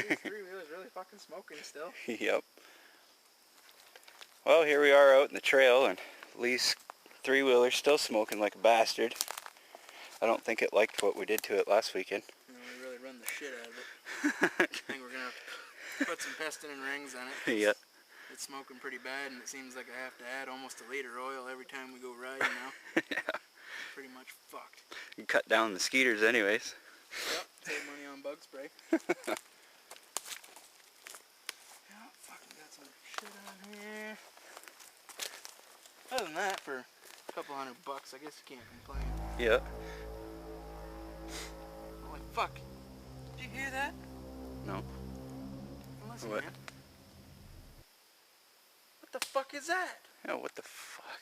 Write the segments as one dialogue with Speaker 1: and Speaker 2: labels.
Speaker 1: These three-wheelers really fucking smoking still.
Speaker 2: Yep. Well, here we are out in the trail, and Lee's three-wheeler's still smoking like a bastard. I don't think it liked what we did to it last weekend.
Speaker 1: You know, we really run the shit out of it. I think we're gonna have to put some piston and rings on it.
Speaker 2: Yeah.
Speaker 1: It's smoking pretty bad, and it seems like I have to add almost a liter of oil every time we go riding now.
Speaker 2: Yeah.
Speaker 1: Pretty much fucked.
Speaker 2: You cut down the skeeters anyways.
Speaker 1: Yep, save money on bug spray. Yeah, fucking got some shit on here. Other than that, for a couple $100, I guess you can't complain.
Speaker 2: Yeah.
Speaker 1: Holy fuck. Did you hear that?
Speaker 2: No.
Speaker 1: Listen,
Speaker 2: What?
Speaker 1: man. What the fuck is that?
Speaker 2: Yeah, what the fuck?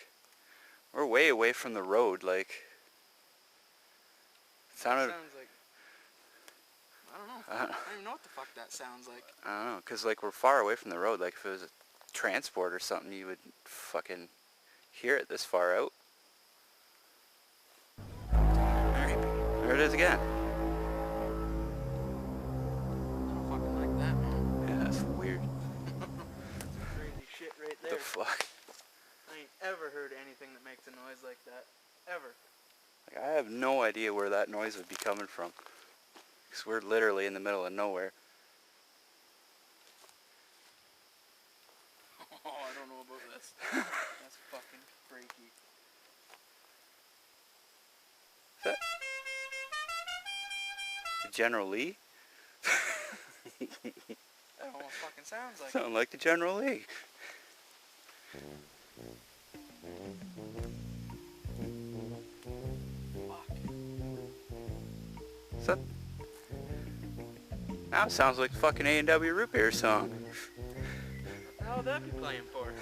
Speaker 2: We're way away from the road, like... Sounded...
Speaker 1: Sounds like... I don't know. I don't even know what the fuck that sounds like.
Speaker 2: I don't know, because like we're far away from the road. Like if it was a transport or something, you would fucking hear it this far out. There it is again.
Speaker 1: I don't fucking like that, man.
Speaker 2: Yeah, that's weird.
Speaker 1: Crazy shit right
Speaker 2: What
Speaker 1: there.
Speaker 2: the fuck?
Speaker 1: I ain't ever heard anything that makes a noise like that. Ever.
Speaker 2: Like, I have no idea where that noise would be coming from. Because we're literally in the middle of nowhere.
Speaker 1: Oh, I don't know about this. That's fucking freaky.
Speaker 2: Is that the General Lee?
Speaker 1: That almost fucking sounds like
Speaker 2: Sound like the General Lee.
Speaker 1: fuck.
Speaker 2: Is that... Now it sounds like the fucking A&W Root Beer song.
Speaker 1: What the hell would that be playing for?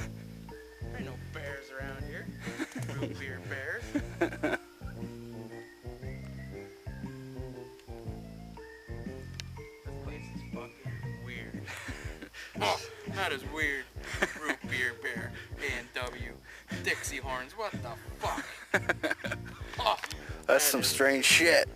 Speaker 1: There ain't no bears around here. Root beer bears. This place is fucking weird. Oh, that is weird. Root beer bear. A&W. Dixie horns. What the fuck? Oh,
Speaker 2: That's some
Speaker 1: is
Speaker 2: strange shit.